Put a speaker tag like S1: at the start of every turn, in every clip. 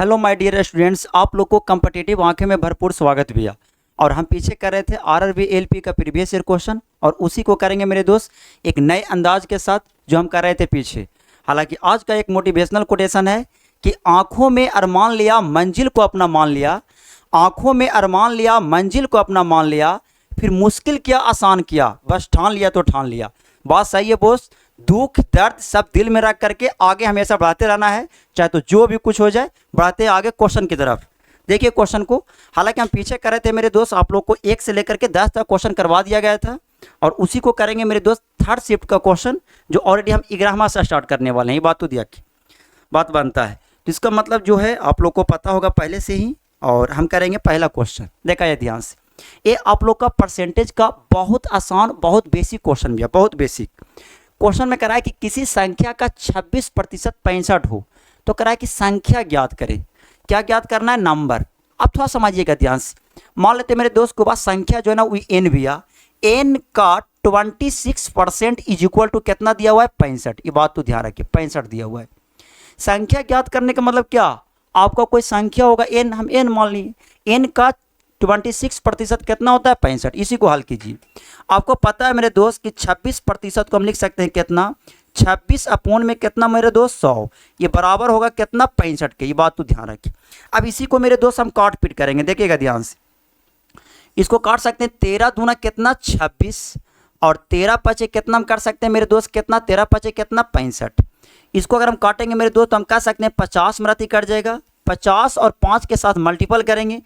S1: Hello my dear students, आप लोग को कम्पिटिटिव आंखें में भरपूर स्वागत भैया। और हम पीछे कर रहे थे आरआरबी एलपी का प्रीवियस ईयर क्वेश्चन और उसी को करेंगे मेरे दोस्त एक नए अंदाज के साथ जो हम कर रहे थे पीछे। हालांकि आज का एक मोटिवेशनल कोटेशन है कि आंखों में अरमान लिया मंजिल को अपना मान लिया, आंखों में अरमान लिया मंजिल को अपना मान लिया, फिर मुश्किल किया आसान किया, बस ठान लिया तो ठान लिया। बात सही है बोस, दुख दर्द सब दिल में रख करके आगे हमेशा बढ़ाते रहना है, चाहे तो जो भी कुछ हो जाए बढ़ाते आगे क्वेश्चन की तरफ। देखिए क्वेश्चन को, हालांकि हम पीछे कर रहे थे मेरे दोस्त, आप लोग को 1 से लेकर के 10 तक क्वेश्चन करवा दिया गया था और उसी को करेंगे मेरे दोस्त थर्ड शिफ्ट का क्वेश्चन जो ऑलरेडी हम 11वां से स्टार्ट करने वाले हैं। ये बात तो दिया कि बात बनता है, तो इसका मतलब जो है आप लोग को पता होगा पहले से ही। और हम करेंगे पहला क्वेश्चन, देखा जाए ध्यान से। ये आप लोग का परसेंटेज का बहुत आसान बहुत बेसिक क्वेश्चन भी है, बहुत बेसिक क्वेश्चन में कराया कि किसी संख्या का 26% 65 हो तो कराया कि संख्या ज्ञात करें। क्या ज्ञात करना है? नंबर। अब थोड़ा समझिएगा ध्यान से। मान लेते मेरे दोस्त के पास संख्या जो है ना वो एन भैया, एन का 26% इज इक्वल टू कितना दिया हुआ है? 65। ये बात तो ध्यान रखिए, 65 दिया हुआ है। संख्या ज्ञात करने का मतलब क्या? आपका कोई संख्या होगा एन, हम एन मान लिए, एन का 26% कितना होता है? 65। इसी को हल कीजिए। आपको पता है मेरे दोस्त कि 26% को हम लिख सकते हैं कितना? 26 अपॉन में कितना मेरे दोस्त? 100। ये बराबर होगा कितना? 65 के। ये बात तो ध्यान रखिए। अब इसी को मेरे दोस्त हम काट पीट करेंगे, देखिएगा ध्यान से। इसको काट सकते हैं 13 दूना कितना? 26 और 13 पचे कितना हम कर सकते हैं मेरे दोस्त? कितना? 13 पचे कितना? 65। इसको अगर हम काटेंगे मेरे दोस्त तो हम कह सकते हैं 50 मराठी कट जाएगा। 50 और 5 के साथ मल्टीपल करेंगे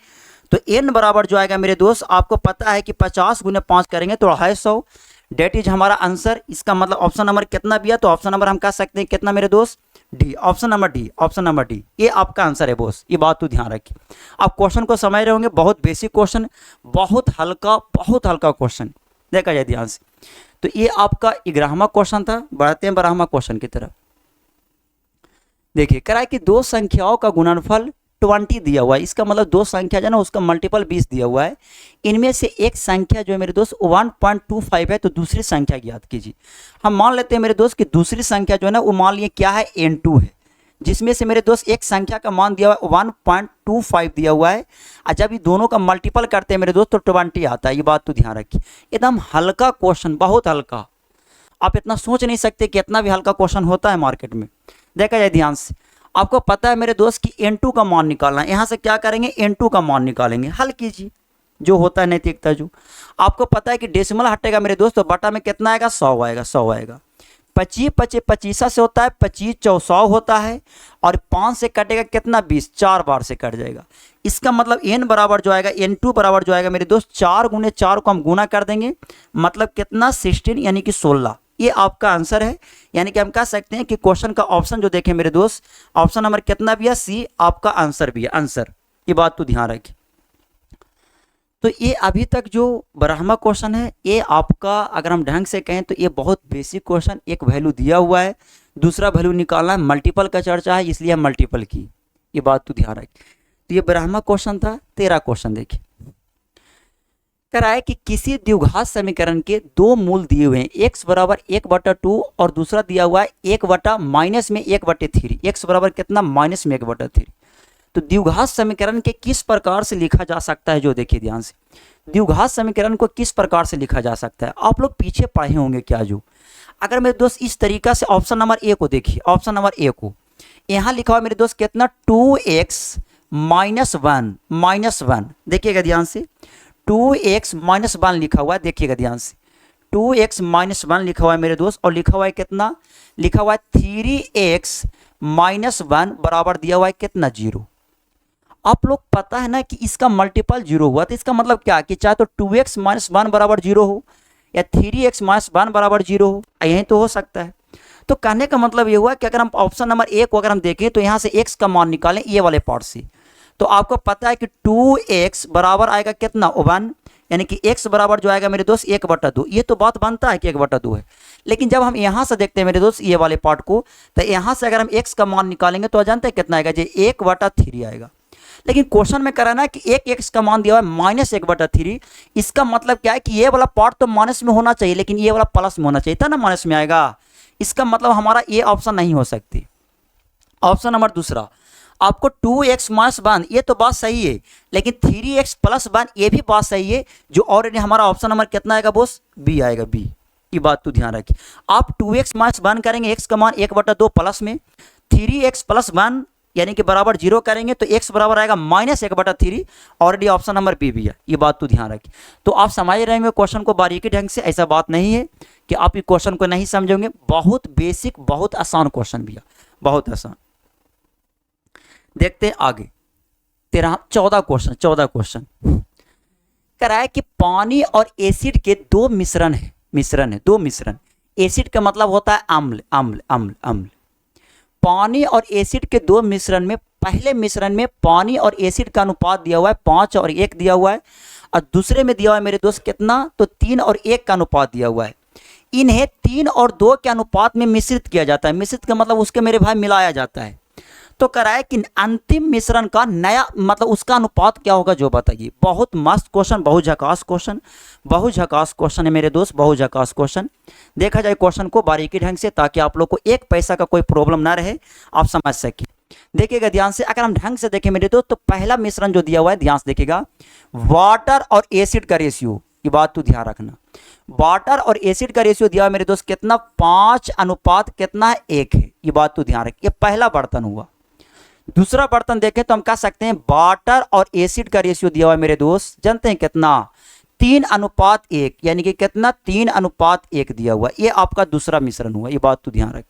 S1: तो n बराबर जो आएगा मेरे दोस्त, आपको पता है कि 50 गुने 5 करेंगे तो 250। डेट इज हमारा आंसर। इसका मतलब ऑप्शन नंबर कितना भी है? तो ऑप्शन नंबर हम कह सकते हैं कितना मेरे दोस्त? D. Option number D, option number D ये आपका आंसर है बोस। ये बात तो ध्यान रखिए। आप क्वेश्चन को समझ रहे होंगे, बहुत बेसिक क्वेश्चन, बहुत हल्का क्वेश्चन। देखा जाए ध्यान से। तो ये आपका 11वां क्वेश्चन था। बढ़ते हैं 12वां क्वेश्चन की तरफ। देखिए कराए कि दो संख्याओं का गुणनफल 20 दिया हुआ है। इसका मतलब दो संख्या जो है ना उसका मल्टीपल 20 दिया हुआ है। इनमें से एक संख्या जो है मेरे दोस्त 1.25 है, तो दूसरी संख्या ज्ञात कीजिए। हम मान लेते हैं मेरे दोस्त कि दूसरी संख्या जो है ना वो मान लिए क्या है? n2 है, जिसमें से मेरे दोस्त एक संख्या का मान दिया हुआ है 1.25 दिया हुआ है। और जब ये दोनों का मल्टीपल करते हैं मेरे दोस्त तो 20 आता है। ये बात तो ध्यान रखिए। एकदम हल्का क्वेश्चन, बहुत हल्का। आप इतना सोच नहीं सकते कि इतना भी हल्का क्वेश्चन होता है मार्केट में। देखा जाए ध्यान से। आपको पता है मेरे दोस्त कि n2 का मान निकालना है। यहाँ से क्या करेंगे? n2 का मान निकालेंगे, हल कीजिए जो होता है नैतिकता। जो आपको पता है कि डेसिमल हटेगा मेरे दोस्त तो बटा में कितना आएगा? 100 आएगा, 100 आएगा। 25 पचे 25 से होता है, 25 चौसौ होता है और 5 से कटेगा कितना? 20, 4 बार से कट जाएगा। इसका मतलब n बराबर जो आएगा, n2 बराबर जो आएगा मेरे दोस्त 4 गुने 4 को हम गुना कर देंगे, मतलब कितना? 16 यानी कि 16। ये आपका आंसर है। यानी कि हम कह सकते हैं कि क्वेश्चन का ऑप्शन जो देखें मेरे दोस्त, ऑप्शन नंबर कितना भी है? सी आपका आंसर भी है, आंसर। ये बात तो ध्यान रखें। तो ये अभी तक जो 12वां क्वेश्चन है ये आपका, अगर हम ढंग से कहें तो ये बहुत बेसिक क्वेश्चन। एक वैल्यू दिया हुआ है, दूसरा वैल्यू निकालना है, मल्टीपल का चर्चा है इसलिए हम मल्टीपल की। ये बात तो ध्यान रखें। तो ये 12वां क्वेश्चन था। 13 क्वेश्चन देखिए कराए कि किसी द्विघात समीकरण के दो मूल दिए हुए हैं, x बराबर 1/2 और दूसरा दिया हुआ है 1 बटा माइनस में 1/3। x बराबर कितना? माइनस में 1/3। तो द्विघात समीकरण के किस प्रकार से लिखा जा सकता है? जो देखिए ध्यान से, द्विघात समीकरण को किस प्रकार से लिखा जा सकता है आप लोग पीछे पढ़े होंगे क्या। जो अगर मेरे दोस्त इस तरीका से ऑप्शन नंबर ए को देखिए, ऑप्शन नंबर ए को यहाँ लिखा हुआ मेरे दोस्त कितना? 2x -1 देखिएगा ध्यान से। 2x -1 लिखा हुआ है, देखिएगा ध्यान से। 2x -1 लिखा हुआ है मेरे दोस्त और लिखा हुआ है कितना? लिखा हुआ है 3x -1 बराबर दिया हुआ है कितना? 0। आप लोग पता है ना कि इसका मल्टीपल 0 हुआ, तो इसका मतलब क्या कि चाहे तो 2x -1 बराबर 0 हो या 3x -1 बराबर 0 हो, यही तो हो सकता है। तो कहने का मतलब ये हुआ कि अगर हम ऑप्शन नंबर ए को अगर हम देखें तो यहाँ से x का मान निकालें ये वाले पार्ट से, तो आपको पता है कि 2x बराबर आएगा कितना? 1, यानी कि x बराबर जो आएगा मेरे दोस्त 1/2। ये तो बात बनता है कि 1/2 है। लेकिन जब हम यहाँ से देखते हैं मेरे दोस्त ये वाले पार्ट को, तो यहाँ से अगर हम x का मान निकालेंगे तो जानते हैं कितना आएगा? जी 1/3 आएगा। लेकिन क्वेश्चन में कराना है कि एक x का मान दिया हुआ है -1/3। इसका मतलब क्या है कि ये वाला पार्ट तो माइनस में होना चाहिए लेकिन ये वाला प्लस में होना चाहिए था ना, माइनस में आएगा। इसका मतलब हमारा ये ऑप्शन नहीं हो सकती। ऑप्शन नंबर दूसरा, आपको 2x-1 ये तो बात सही है, लेकिन 3x+1 ये भी बात सही है, जो ऑलरेडी हमारा ऑप्शन नंबर कितना आएगा बॉस, बी आएगा, बी। ये बात तो ध्यान रखिए। आप 2x-1 करेंगे, x का मान 1/2 प्लस में 3x+1 यानी कि बराबर 0 करेंगे तो x बराबर आएगा -1/3, ऑलरेडी ऑप्शन नंबर बी भी है। ये बात तो ध्यान रखिए। तो आप समझ रहे होंगे क्वेश्चन को बारीकी ढंग से, ऐसा बात नहीं है कि आप इस क्वेश्चन को नहीं समझोगे। बहुत बेसिक, बहुत आसान क्वेश्चन भी है, बहुत आसान। देखते हैं आगे 14 क्वेश्चन करा है कि पानी और एसिड के दो मिश्रण है, दो मिश्रण। एसिड का मतलब होता है अम्ल, अम्ल अम्ल अम्ल। पानी और एसिड के दो मिश्रण में, पहले मिश्रण में पानी और एसिड का अनुपात दिया हुआ है 5 और 1 दिया हुआ है, और दूसरे में दिया हुआ है मेरे दोस्त कितना, तो 3 और 1 का अनुपात दिया हुआ है। इन्हें 3 और 2 के अनुपात में मिश्रित किया जाता है। मिश्रित का मतलब उसके मेरे भाई मिलाया जाता है। तो कराए कि अंतिम मिश्रण का नया मतलब उसका अनुपात क्या होगा, जो बताइए। बहुत मस्त क्वेश्चन, बहुत झकास क्वेश्चन, बहुत झकास क्वेश्चन है मेरे दोस्त, बहुत झकास क्वेश्चन। देखा जाए क्वेश्चन को बारीकी ढंग से, ताकि आप लोग को एक पैसा का कोई प्रॉब्लम ना रहे, आप समझ सके। देखिएगा ध्यान से, अगर हम ढंग से देखें मेरे दोस्त, तो पहला मिश्रण जो दिया हुआ है, ध्यान से देखिएगा, वाटर और एसिड का रेशियो। ये बात तो ध्यान रखना, वाटर और एसिड का रेशियो दिया हुआ है मेरे दोस्त कितना, 5 अनुपात कितना है, 1 है। ये बात तो ध्यान रखिए। ये पहला बर्तन हुआ। दूसरा बर्तन देखें तो हम कह सकते हैं वाटर और एसिड का रेशियो दिया हुआ है मेरे दोस्त, जानते हैं कितना, 3:1, यानी कि कितना, 3:1 दिया हुआ। ये आपका दूसरा मिश्रण हुआ। ये बात तो ध्यान रखिए।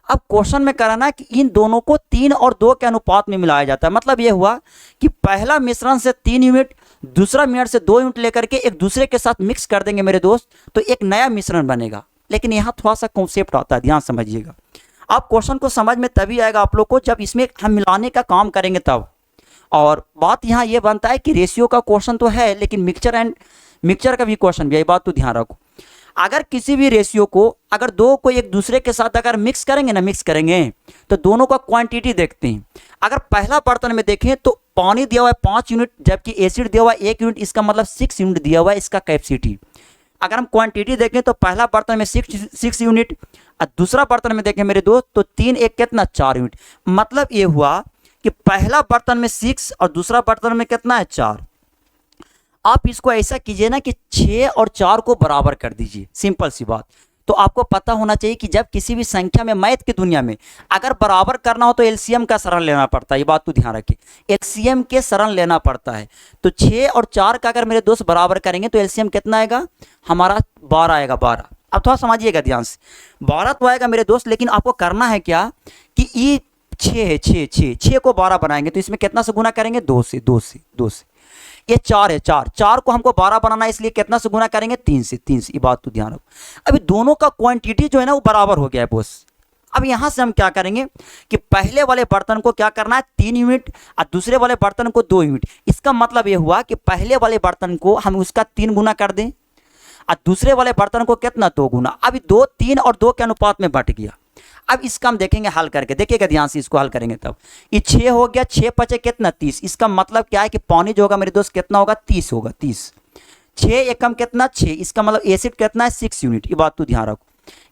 S1: अब क्वेश्चन में कराना कि इन दोनों को 3 और 2 के अनुपात में मिलाया जाता है। मतलब ये हुआ कि पहला मिश्रण से 3 यूनिट, दूसरा मिनट से 2 यूनिट लेकर के एक दूसरे के साथ मिक्स कर देंगे मेरे दोस्त, तो एक नया मिश्रण बनेगा। लेकिन यहाँ थोड़ा सा कॉन्सेप्ट आता है, ध्यान समझिएगा। आप क्वेश्चन को समझ में तभी आएगा आप लोग को जब इसमें हम मिलाने का काम करेंगे तब। और बात यहाँ ये बनता है कि रेशियो का क्वेश्चन तो है, लेकिन मिक्सचर का भी क्वेश्चन भी है। ये बात तो ध्यान रखो। अगर किसी भी रेशियो को, अगर दो को एक दूसरे के साथ अगर मिक्स करेंगे तो दोनों का क्वांटिटी देखते हैं। अगर पहला बर्तन में देखें तो पानी दिया हुआ है 5 यूनिट, जबकि एसिड दिया हुआ है 1 यूनिट, इसका मतलब 6 यूनिट दिया हुआ है इसका कैपेसिटी। अगर हम क्वांटिटी देखें तो पहला बर्तन में 6 यूनिट, और दूसरा बर्तन में देखें मेरे दोस्त तो 3 1 कितना, 4 यूनिट। मतलब ये हुआ कि पहला बर्तन में 6 और दूसरा बर्तन में कितना है, 4। आप इसको ऐसा कीजिए ना कि 6 और 4 को बराबर कर दीजिए, सिंपल सी बात। तो आपको पता होना चाहिए कि जब किसी भी संख्या में, मैथ की दुनिया में अगर बराबर करना हो तो एलसीएम का शरण लेना पड़ता है। ये बात तो ध्यान रखिए, एलसीएम के शरण लेना पड़ता है। तो 6 और 4 का अगर मेरे दोस्त बराबर करेंगे तो एलसीएम कितना आएगा हमारा, 12 आएगा, 12। अब थोड़ा समझिएगा ध्यान से, 12 तो आएगा मेरे दोस्त, लेकिन आपको करना है क्या कि ये 6 है, 6 को 12 बनाएंगे तो इसमें कितना से गुना करेंगे, 2 से। ये 4 है, 4 को हमको 12 बनाना है, इसलिए कितना से गुना करेंगे, 3 से। ये बात तो ध्यान रखो। अभी दोनों का क्वांटिटी जो है ना वो बराबर हो गया है बॉस। अब यहां से हम क्या करेंगे कि पहले वाले बर्तन को क्या करना है, 3 यूनिट, और दूसरे वाले बर्तन को 2 यूनिट। इसका मतलब ये हुआ कि पहले वाले बर्तन को हम उसका 3 गुना कर दें, और दूसरे वाले बर्तन को कितना, 2 गुना। अभी 2, 3 और 2 के अनुपात में बट गया। अब इसका हम देखेंगे हल करके, देखिएगा ध्यान से, इसको हल करेंगे तब। ये 6 हो गया, 6 पचे कितना, 30। इसका मतलब क्या है कि पानी जो होगा मेरे दोस्त कितना होगा, 30 होगा, 30। 6 एकम कितना, 6। इसका मतलब एसिड कितना है, 6 यूनिट। ये बात तो ध्यान रखो।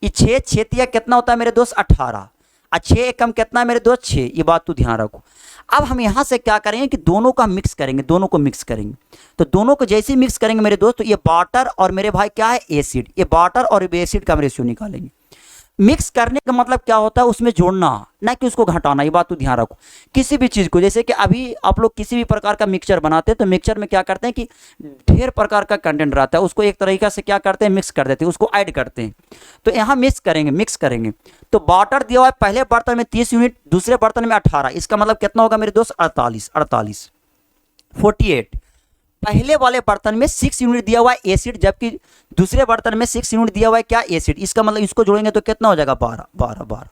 S1: ये 6 6 कितना होता है मेरे दोस्त, 18। और 6 एकम कितना है मेरे दोस्त, 6। ये बात तो ध्यान रखो। अब हम यहाँ से क्या करेंगे कि दोनों का मिक्स करेंगे, दोनों को मिक्स करेंगे। तो दोनों को जैसे ही मिक्स करेंगे मेरे दोस्त, तो ये वाटर और मेरे भाई क्या है, एसिड। ये वाटर और एसिड का हम रेशियो निकालेंगे। मिक्स करने का मतलब क्या होता है, उसमें जोड़ना, ना कि उसको घटाना। ये बात तो ध्यान रखो। किसी भी चीज़ को, जैसे कि अभी आप लोग किसी भी प्रकार का मिक्सचर बनाते हैं तो मिक्सचर में क्या करते हैं कि ढेर प्रकार का कंटेंट रहता है, उसको एक तरीका से क्या करते हैं, मिक्स कर देते हैं, उसको ऐड करते हैं। तो यहाँ मिक्स करेंगे। तो वाटर दिया हुआ है पहले बर्तन में 30 यूनिट, दूसरे बर्तन में 18। इसका मतलब कितना होगा मेरे दोस्त, 48। पहले वाले बर्तन में 6 यूनिट दिया हुआ है एसिड, जबकि दूसरे बर्तन में 6 यूनिट दिया हुआ है क्या, एसिड। इसका मतलब इसको जोड़ेंगे तो कितना हो जाएगा, 12।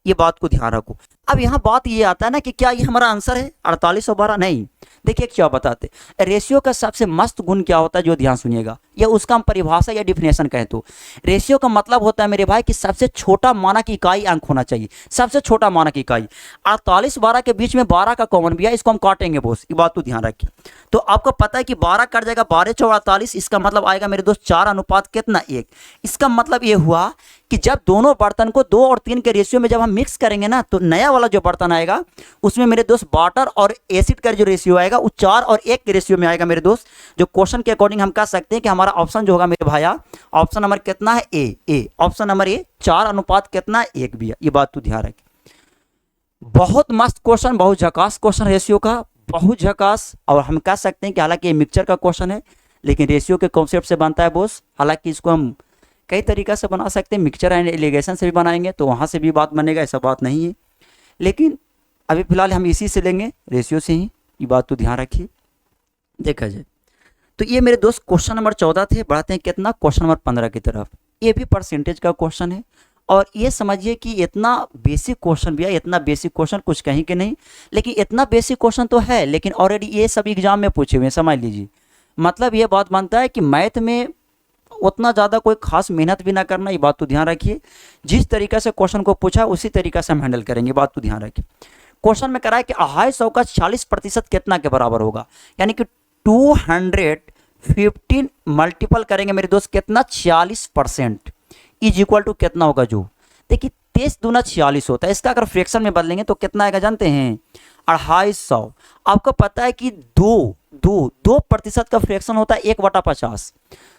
S1: ये बात को ध्यान रखो। अब यहाँ बात ये आता है ना कि क्या ये हमारा आंसर है 48 और 12, नहीं। देखिए क्या बताते, रेशियो का सबसे मस्त गुण क्या होता है, जो ध्यान सुनिएगा, या उसका हम परिभाषा या डिफिनेशन कहें तो रेशियो का मतलब होता है मेरे भाई कि सबसे छोटा मानक इकाई अंक होना चाहिए, सबसे छोटा मानक इकाई। 48 12 के बीच में 12 का कॉमन भी है, इसको हम काटेंगे बॉस। ये बात तो ध्यान रखिए। तो आपको पता है कि 12 कट जाएगा, 12 4 48। इसका मतलब आएगा मेरे दोस्त 4 अनुपात कितना, 1। इसका मतलब ये हुआ कि जब दोनों बर्तन को 2 और 3 के रेशियो में जब हम मिक्स करेंगे ना, तो नया वाला जो बर्तन आएगा उसमें मेरे दोस्त वाटर और एसिड का जो रेशियो आएगा वो 4 और 1 के रेशियो में आएगा मेरे दोस्त। जो क्वेश्चन के अकॉर्डिंग हम कह सकते हैं कि हमारा ऑप्शन जो होगा मेरे भाया, ऑप्शन नंबर कितना है, ए। ऑप्शन नंबर ए 4 अनुपात कितना, 1 भी है। ये बात तो ध्यान रखें। बहुत मस्त क्वेश्चन, बहुत झकास क्वेश्चन रेशियो का, बहुत झकास। और हम कह सकते हैं कि हालांकि ये मिक्सचर का क्वेश्चन है लेकिन रेशियो के कॉन्सेप्ट से बनता है बोस। हालांकि इसको हम कई तरीका से बना सकते हैं, मिक्सचर एंड एलिगेशन से भी बनाएंगे तो वहाँ से भी बात बनेगा, ऐसा बात नहीं है। लेकिन अभी फिलहाल हम इसी से लेंगे, रेशियो से ही। ये बात तो ध्यान रखिए। देखा जाए तो ये मेरे दोस्त क्वेश्चन नंबर 14 थे। बढ़ाते हैं कितना, क्वेश्चन नंबर 15 की तरफ। ये भी परसेंटेज का क्वेश्चन है और ये समझिए कि इतना बेसिक क्वेश्चन भी है, इतना बेसिक क्वेश्चन कुछ कहीं के नहीं, लेकिन इतना बेसिक क्वेश्चन तो है लेकिन ऑलरेडी ये सब एग्जाम में पूछे हुए हैं, समझ लीजिए। मतलब ये बात बनता है कि मैथ में उतना ज़्यादा कोई खास मेहनत भी ना करना, ये बात तो ध्यान रखिए। जिस तरीके से क्वेश्चन को पूछा उसी तरीके से हम हैंडल करेंगे, बात तो ध्यान रखिए। क्वेश्चन में करा है कि 250 का 40% कितना के बराबर होगा, यानी कि 215 मल्टीपल करेंगे मेरे दोस्त कितना, 40% इज इक्वल टू कितना होगा, जो देखिए 23 दूना 46 होता है। इसका अगर फ्रैक्शन में बदलेंगे तो कितना आएगा जानते हैं, 250। आपको पता है कि 2% का फ्रैक्शन होता है 1/50।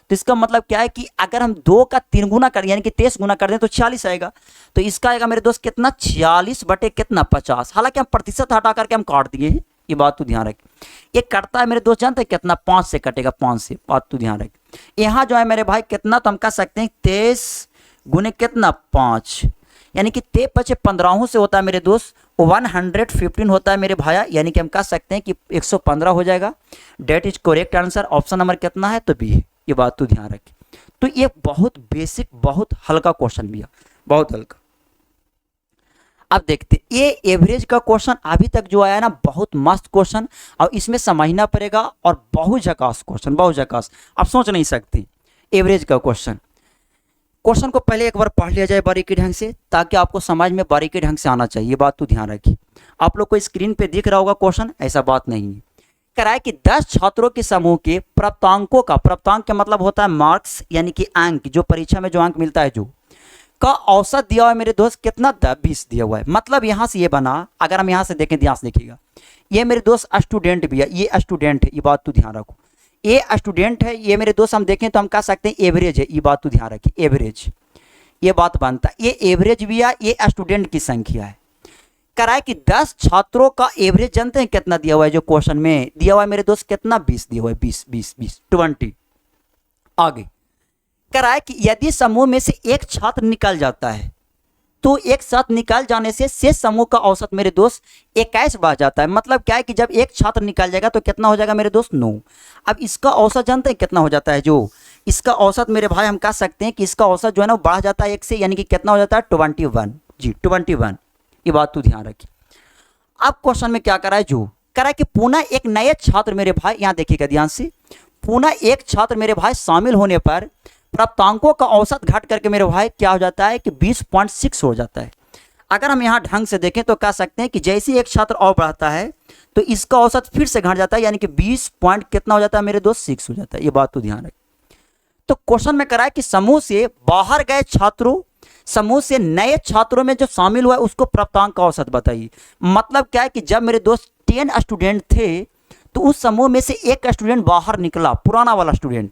S1: तो इसका मतलब क्या है कि अगर हम 2 का 3 गुना करें यानी कि 23 गुना कर दें तो 40 आएगा। तो इसका आएगा मेरे दोस्त कितना, 40 बटे कितना, 50। हालांकि हम प्रतिशत हटा करके हम काट दिए हैं, ये बात तो ध्यान रखें। ये कटता है मेरे दोस्त जानते हैं कितना, 5 से कटेगा, 5 से, बात तो ध्यान रखें। यहाँ जो है मेरे भाई कितना, तो हम कह सकते हैं 23 गुने कितना, 5, यानी कि 23 बचे 15 से होता है मेरे दोस्त 115 होता है मेरे भाया, यानी कि हम कह सकते हैं कि 115 हो जाएगा। That is correct answer. Option number कितना है, तो बी है। ये बात तो ध्यान रखें। तो ये बहुत बेसिक, बहुत हल्का क्वेश्चन भी है, बहुत हल्का। अब देखते ये एवरेज का क्वेश्चन अभी तक जो आया ना, बहुत मस्त क्वेश्चन और इसमें समझना पड़ेगा और बहुत झकास क्वेश्चन, बहुत झकास, आप सोच नहीं सकते। एवरेज का क्वेश्चन को पहले एक बार पढ़ लिया जाए बारीकी ढंग से, ताकि आपको समझ में बारीकी ढंग से आना चाहिए, बात तो ध्यान रखिए। आप लोग को स्क्रीन पे दिख रहा होगा क्वेश्चन, ऐसा बात नहीं है। कराए कि 10 छात्रों के समूह के प्राप्तांकों का, प्राप्तांक का मतलब होता है मार्क्स, यानी कि अंक, जो परीक्षा में जो अंक मिलता है जो का औसत दिया हुआ है मेरे दोस्त कितना, 20 दिया हुआ है। मतलब यहाँ से ये बना, अगर हम यहाँ से देखें, ध्यान से देखिएगा, ये मेरे दोस्त स्टूडेंट भी है, ये स्टूडेंट है, ये बात तो ध्यान रखो। ये स्टूडेंट है, ये मेरे दोस्त हम देखें तो हम कह सकते हैं एवरेज है, ये बात तो ध्यान रखिए, एवरेज, ये बात बनता है। ये एवरेज भी है, ये स्टूडेंट की संख्या है। कराए कि 10 छात्रों का एवरेज जानते हैं कितना दिया हुआ है, जो क्वेश्चन में दिया हुआ है मेरे दोस्त कितना, 20 दिया हुआ है, 20। आगे कराए कि यदि समूह में से एक छात्र निकल जाता है तो एक साथ निकल जाने से शेष समूह का औसत मेरे दोस्त 21 बढ़ जाता है। मतलब क्या है कि जब एक छात्र निकल जाएगा तो कितना हो जाएगा मेरे दोस्त, 9। अब इसका औसत जानते हैं कितना हो जाता है, जो इसका औसत मेरे भाई हम कह सकते हैं कि इसका औसत जो है ना बढ़ जाता है 1 से, यानी कि कितना हो जाता है, 21 जी, 21। ये बात तो ध्यान रखिए। अब क्वेश्चन में क्या करा है, जो करा है कि पुनः एक नए छात्र मेरे भाई, यहाँ देखिएगा ध्यान से, पुनः एक छात्र मेरे भाई शामिल होने पर प्राप्तांकों का औसत घट करके मेरे भाई क्या हो जाता है कि 20.6 हो जाता है। अगर हम यहाँ ढंग से देखें तो कह सकते हैं कि जैसे एक छात्र और बढ़ता है तो इसका औसत फिर से घट जाता है, यानी कि 20 पॉइंट कितना हो जाता है मेरे दोस्त, 6 हो जाता है। ये बात तो ध्यान रखें। तो क्वेश्चन में करा है कि समूह से बाहर गए छात्रों, समूह से नए छात्रों में जो शामिल हुआ है उसको प्राप्तांक का औसत बताइए। मतलब क्या है कि जब मेरे दोस्त 10 स्टूडेंट थे तो उस समूह में से एक स्टूडेंट बाहर निकला, पुराना वाला स्टूडेंट,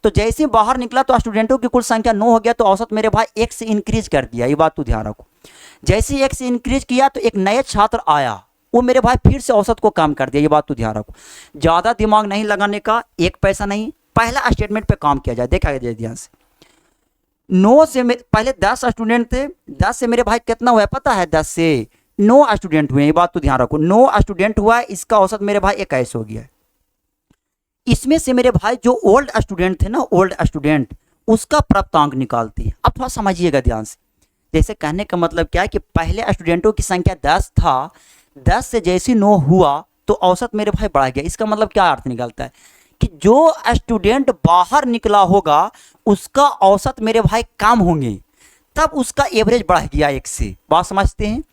S1: तो जैसे बाहर निकला तो स्टूडेंटों की कुल संख्या 9 हो गया, तो औसत मेरे भाई 1 से इंक्रीज कर दिया। ये बात तो ध्यान रखो। जैसे 1 से इंक्रीज किया तो एक नया छात्र आया, वो मेरे भाई फिर से औसत को कम कर दिया। ये बात तो ध्यान रखो। ज़्यादा दिमाग नहीं लगाने का, 1 पैसा नहीं, पहला स्टेटमेंट पे काम किया जाए। देखा जाए ध्यान से, 9 से पहले 10 स्टूडेंट थे, 10 से मेरे भाई कितना हुआ पता है, 10 से 9 स्टूडेंट हुए। ये बात तो ध्यान रखो, 9 स्टूडेंट हुआ है, इसका औसत मेरे भाई 21 हो गया है। इसमें से मेरे भाई जो ओल्ड स्टूडेंट थे ना, ओल्ड स्टूडेंट, उसका प्राप्तांक निकालते हैं। अब थोड़ा समझिएगा ध्यान से। जैसे कहने का मतलब क्या है कि पहले स्टूडेंटों की संख्या 10 था, 10 से जैसे 9 हुआ तो औसत मेरे भाई बढ़ गया। इसका मतलब क्या अर्थ निकलता है कि जो स्टूडेंट बाहर निकला होगा उसका औसत मेरे भाई कम होंगे, तब उसका एवरेज बढ़ गया 1 से। बात समझते हैं।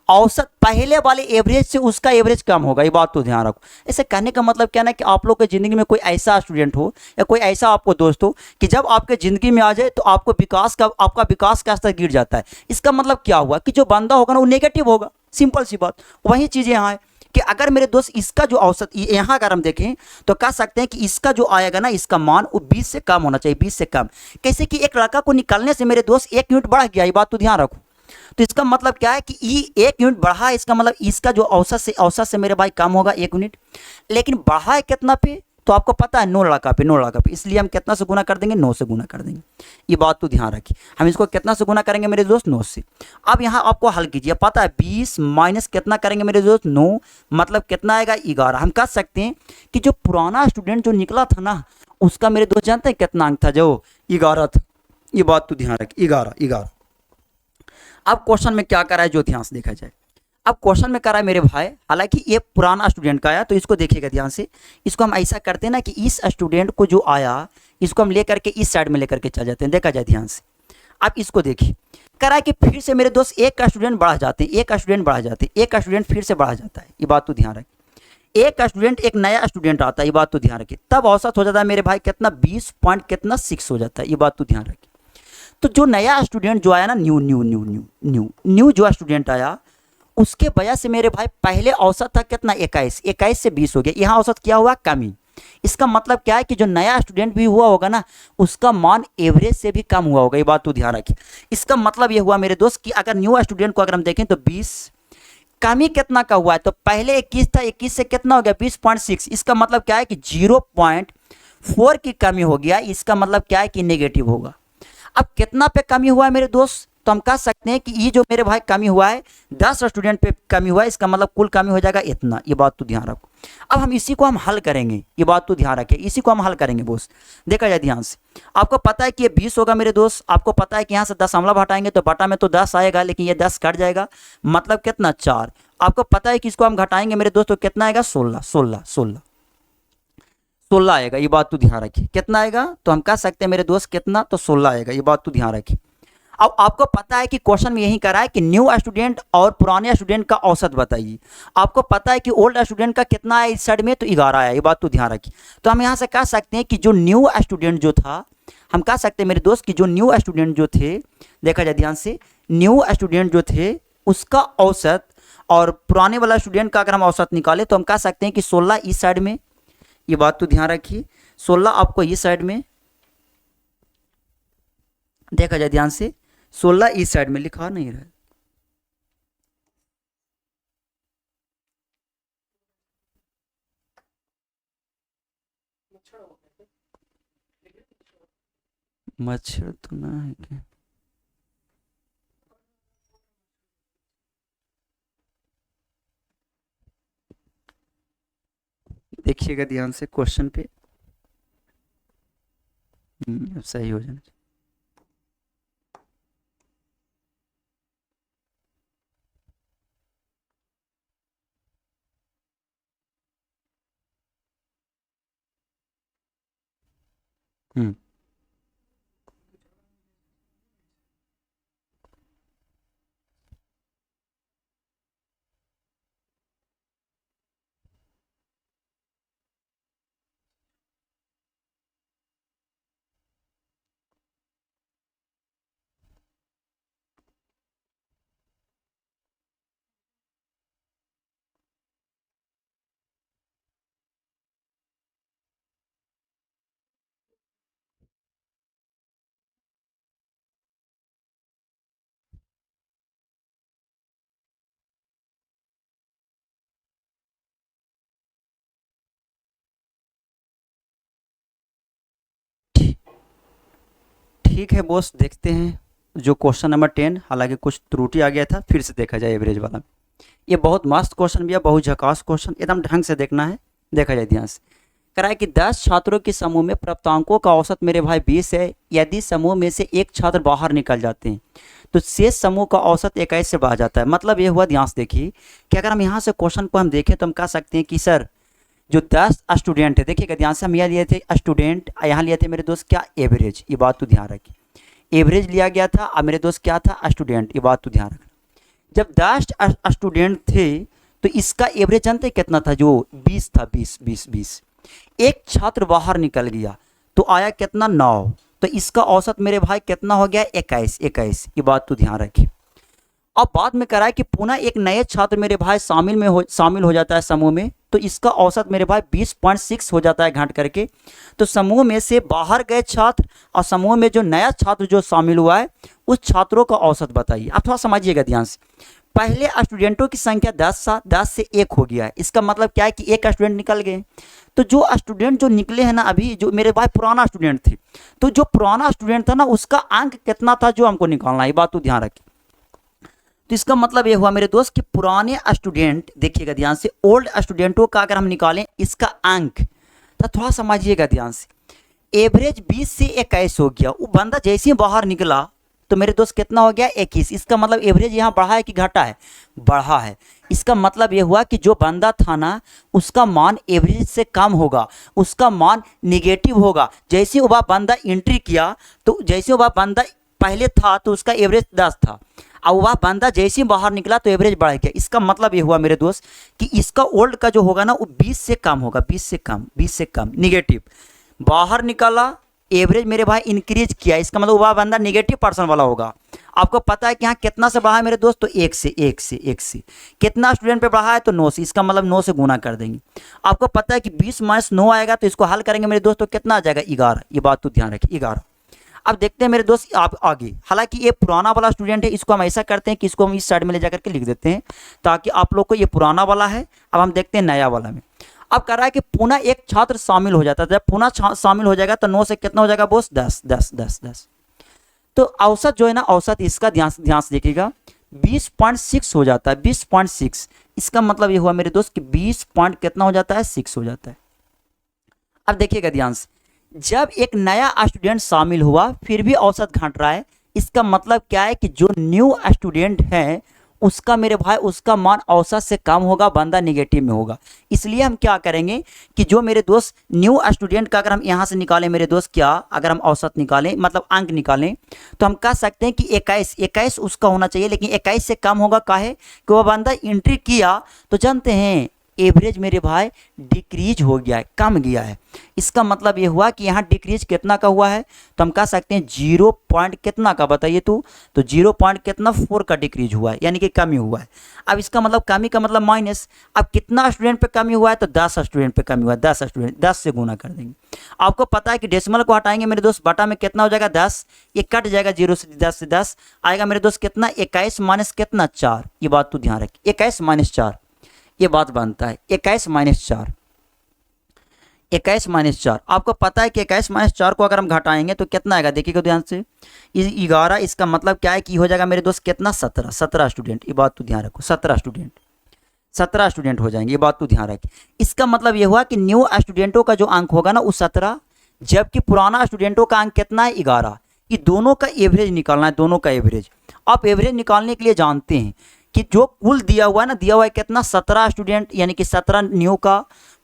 S1: औसत पहले वाले एवरेज से उसका एवरेज कम होगा, ये बात तो ध्यान रखो। ऐसे कहने का मतलब क्या ना कि आप लोग की ज़िंदगी में कोई ऐसा स्टूडेंट हो या कोई ऐसा आपको दोस्त हो कि जब आपके ज़िंदगी में आ जाए तो आपका विकास का स्तर गिर जाता है। इसका मतलब क्या हुआ कि जो बंदा होगा ना वो नेगेटिव होगा, सिंपल सी बात। वही चीज़ यहाँ है कि अगर मेरे दोस्त इसका जो औसत यहाँ अगर हम देखें तो कह सकते हैं कि इसका जो आएगा ना, इसका मान वो 20 से कम होना चाहिए, 20 से कम। कैसे कि एक लड़का को निकालने से मेरे दोस्त 1 यूनिट बढ़ गया, ये बात तो ध्यान रखो। तो इसका मतलब क्या है कि ई 1 यूनिट बढ़ा है, इसका मतलब इसका जो औसत से मेरे भाई कम होगा 1 यूनिट। लेकिन बढ़ा है कितना पे, तो आपको पता है 9 लड़का पे, इसलिए हम कितना से गुना कर देंगे, 9 से गुना कर देंगे। ये बात तो ध्यान रखिए, हम इसको कितना से गुना करेंगे मेरे दोस्त, 9 से। अब यहाँ आपको हल कीजिए, पता है 20 माइनस कितना करेंगे मेरे दोस्त, 9, मतलब कितना आएगा, 11। हम कह सकते हैं कि जो पुराना स्टूडेंट जो निकला था ना, उसका मेरे दोस्त जानते हैं कितना अंक था, जो 11 था। ये बात तो ध्यान रखिए, 11। अब क्वेश्चन में क्या करा है, जो ध्यान से देखा जाए। अब क्वेश्चन में करा है मेरे भाई, हालांकि ये पुराना स्टूडेंट का आया, तो इसको देखिएगा ध्यान से। इसको हम ऐसा करते हैं ना कि इस स्टूडेंट को जो आया, इसको हम लेकर के इस साइड में लेकर के चल जाते हैं, देखा जाए ध्यान से। अब इसको देखिए, करा है कि फिर से मेरे दोस्त एक का स्टूडेंट बढ़ा जाते हैं, एक का स्टूडेंट फिर से बढ़ा जाता है, ये बात तो ध्यान रखिए। एक का स्टूडेंट, एक नया स्टूडेंट आता है, ये बात तो ध्यान रखिए। तब औसत हो जाता है मेरे भाई कितना, 20.6 हो जाता है, ये बात तो ध्यान रखिए। तो जो नया स्टूडेंट जो आया ना, न्यू जो स्टूडेंट आया, उसके वजह से मेरे भाई पहले औसत था कितना, 21 से 20 हो गया। यहाँ औसत क्या हुआ, कमी। इसका मतलब क्या है कि जो नया स्टूडेंट भी हुआ होगा ना, उसका मान एवरेज से भी कम हुआ होगा, ये बात तो ध्यान रखिए। इसका मतलब ये हुआ मेरे दोस्त कि अगर न्यू स्टूडेंट को अगर हम देखें तो 20, कमी कितना का हुआ है, तो पहले 21 था, 21 से कितना हो गया, 20.6। इसका मतलब क्या है कि 0.4 की कमी हो गया। इसका मतलब क्या है कि नेगेटिव होगा। अब कितना पे कमी हुआ है मेरे दोस्त, तो हम कह सकते हैं कि ये जो मेरे भाई कमी हुआ है 10 स्टूडेंट पे कमी हुआ है, इसका मतलब कुल कमी हो जाएगा इतना, ये बात तो ध्यान रखो। अब हम इसी को हम हल करेंगे, ये बात तो ध्यान रखें, इसी को हम हल करेंगे बोस। देखा जाए ध्यान से, आपको पता है कि ये 20 होगा मेरे दोस्त, आपको पता है कि यहाँ से 10 हमला हटाएंगे तो बटा में तो 10 आएगा, लेकिन ये 10 कट जाएगा, मतलब कितना, 4। आपको पता है कि इसको हम घटाएंगे मेरे दोस्त तो कितना आएगा, 16 आएगा, ये बात तो ध्यान रखिए। कितना आएगा, तो हम कह सकते हैं मेरे दोस्त कितना, तो 16 आएगा, ये बात तो ध्यान रखिए। अब आपको पता है कि क्वेश्चन में यही करा है कि न्यू स्टूडेंट और पुराने स्टूडेंट का औसत बताइए। आपको पता है कि ओल्ड स्टूडेंट का कितना है इस साइड में, तो 11 आया, ये बात तो ध्यान रखिए। तो हम यहाँ से कह सकते हैं कि जो न्यू स्टूडेंट जो था, हम कह सकते हैं मेरे दोस्त कि जो न्यू स्टूडेंट जो थे, देखा जाए ध्यान से, न्यू स्टूडेंट जो थे उसका औसत और पुराने वाला स्टूडेंट का अगर हम औसत निकाले तो हम कह सकते हैं कि 16 इस साइड में, ये बात तो ध्यान रखिए, 16 आपको इस साइड में, देखा जाए ध्यान से, 16 इस साइड में लिखा नहीं रहा, मच्छर तो ना है क्या, देखिएगा ध्यान से क्वेश्चन पे, अब सही हो जाना। हम्म ठीक है बॉस, देखते हैं जो क्वेश्चन नंबर 10, हालांकि कुछ त्रुटि आ गया था, फिर से देखा जाए एवरेज वाला। ये बहुत मस्त क्वेश्चन भी है, बहुत झकास क्वेश्चन, एकदम ढंग से देखना है। देखा जाए ध्यान से, करा है कि 10 छात्रों के समूह में प्राप्तांकों का औसत मेरे भाई 20 है। यदि समूह में से एक छात्र बाहर निकल जाते हैं तो शेष समूह का औसत 21 से बढ़ जाता है। मतलब ये हुआ, ध्यान से देखिए कि अगर हम यहाँ से क्वेश्चन को हम देखें तो हम कह सकते हैं कि सर जो 10 स्टूडेंट है, देखिएगा ध्यान से, हम यहाँ लिए थे स्टूडेंट, यहाँ लिए थे मेरे दोस्त क्या, एवरेज, ये बात तो ध्यान रखिए। एवरेज लिया गया था, अब मेरे दोस्त क्या था, स्टूडेंट, ये बात तो ध्यान रखना। जब 10 स्टूडेंट थे तो इसका एवरेज जानते कितना था, जो 20 था, 20। एक छात्र बाहर निकल गया तो आया कितना, 9, तो इसका औसत मेरे भाई कितना हो गया, 21। ये बात तो ध्यान रखिए। अब बाद में करा है कि पुनः एक नए छात्र मेरे भाई शामिल हो जाता है समूह में, तो इसका औसत मेरे भाई 20.6 हो जाता है घाट करके। तो समूह में से बाहर गए छात्र और समूह में जो नया छात्र जो शामिल हुआ है उस छात्रों का औसत बताइए। आप थोड़ा समझिएगा ध्यान से। पहले स्टूडेंटों की संख्या 10 से 1 हो गया है, इसका मतलब क्या है कि एक स्टूडेंट निकल गए। तो जो स्टूडेंट जो निकले हैं ना अभी, जो मेरे भाई पुराना स्टूडेंट थे, तो जो पुराना स्टूडेंट था ना उसका अंक कितना था जो हमको निकालना है, ये बात तो ध्यान रखिए। तो इसका मतलब ये हुआ मेरे दोस्त कि पुराने स्टूडेंट, देखिएगा ध्यान से, ओल्ड स्टूडेंटों का अगर हम निकालें इसका अंक, तो थोड़ा समझिएगा ध्यान से। एवरेज 20 से 21 हो गया। वो बंदा जैसे ही बाहर निकला तो मेरे दोस्त कितना हो गया, 21। इसका मतलब एवरेज यहाँ बढ़ा है कि घटा है, बढ़ा है। इसका मतलब ये हुआ कि जो बंदा था ना उसका मान एवरेज से कम होगा, उसका मान निगेटिव होगा। जैसे वह बंदा एंट्री किया तो जैसे वह बंदा पहले था तो उसका एवरेज 10 था, और वह बंदा जैसे ही बाहर निकला तो एवरेज बढ़ गया। इसका मतलब ये हुआ मेरे दोस्त कि इसका ओल्ड का जो होगा ना वो 20 से कम होगा, 20 से कम निगेटिव। बाहर निकाला, एवरेज मेरे भाई इंक्रीज किया, इसका मतलब वह बंदा निगेटिव पर्सन वाला होगा। आपको पता है कि यहाँ कितना से बढ़ा है मेरे दोस्त, तो 1 से। कितना स्टूडेंट पे बढ़ा है, तो 9 से, इसका मतलब 9 से गुना कर देंगे। आपको पता है कि 20 - 9 आएगा तो इसको हल करेंगे मेरे दोस्त तो कितना आ जाएगा, 11। ये बात तो ध्यान रखिए, 11। अब देखते हैं मेरे दोस्त आप आगे। हालांकि ये पुराना वाला स्टूडेंट है, इसको हम ऐसा करते हैं कि इसको हम इस साइड में ले जाकर के लिख देते हैं ताकि आप लोग को ये पुराना वाला है। अब हम देखते हैं नया वाला में। अब कर रहा है कि पुनः एक छात्र शामिल हो जाता है। जब पुनः शामिल हो जाएगा तो 9 से कितना हो जाएगा बोस, 10। तो औसत जो है ना, औसत इसका ध्यान से देखिएगा, 20.6 हो जाता है, 20.6। इसका मतलब ये हुआ मेरे दोस्त कि 20 पॉइंट कितना हो जाता है, 6 हो जाता है। अब देखिएगा ध्यान से, जब एक नया स्टूडेंट शामिल हुआ फिर भी औसत घट रहा है, इसका मतलब क्या है कि जो न्यू स्टूडेंट है उसका मेरे भाई उसका मान औसत से कम होगा, बंदा निगेटिव में होगा। इसलिए हम क्या करेंगे कि जो मेरे दोस्त न्यू स्टूडेंट का अगर हम यहाँ से निकालें मेरे दोस्त, क्या अगर हम औसत निकालें मतलब अंक निकालें, तो हम कह सकते हैं कि 21 उसका होना चाहिए, लेकिन 21 से कम होगा। काहे कि वह बंदा एंट्री किया तो जानते हैं एवरेज मेरे भाई डिक्रीज हो गया है, कम गया है। इसका मतलब ये हुआ कि यहाँ डिक्रीज कितना का हुआ है, तो हम कह सकते हैं 0 पॉइंट कितना का, बताइए तो 0 पॉइंट कितना 4 का डिक्रीज हुआ है, यानी कि कमी हुआ है। अब इसका मतलब कमी का मतलब माइनस। अब कितना स्टूडेंट पे कमी हुआ है, तो 10 स्टूडेंट पे कमी हुआ है। 10 स्टूडेंट, 10 से गुना कर देंगे। आपको पता है कि डेसिमल को हटाएंगे मेरे दोस्त, बटा में कितना हो जाएगा, 10। ये कट जाएगा 0 से 10 आएगा मेरे दोस्त कितना, 21 माइनस कितना, 4। ये बात तो ध्यान रखिए, 21 - 4 ये बात बनता है, 21 - 4। 21 - 4 आपको पता है कि 21 - 4 को अगर हम घटाएंगे तो कितना आएगा, देखिएगा ध्यान से, 11। इसका मतलब क्या है कि हो जाएगा मेरे दोस्त कितना, 17 स्टूडेंट। ये बात तो ध्यान रखो, 17 स्टूडेंट हो जाएंगे। ये बात तो ध्यान रखिए। इसका मतलब ये हुआ कि न्यू स्टूडेंटों का जो अंक होगा ना वो 17, जबकि पुराना स्टूडेंटों का अंक कितना है, 11। ये दोनों का एवरेज निकालना है, दोनों का एवरेज। आप एवरेज निकालने के लिए जानते हैं कि जो कुल दिया हुआ है ना, दिया हुआ है कितना, 17 स्टूडेंट, यानी कि 17 न्यू का,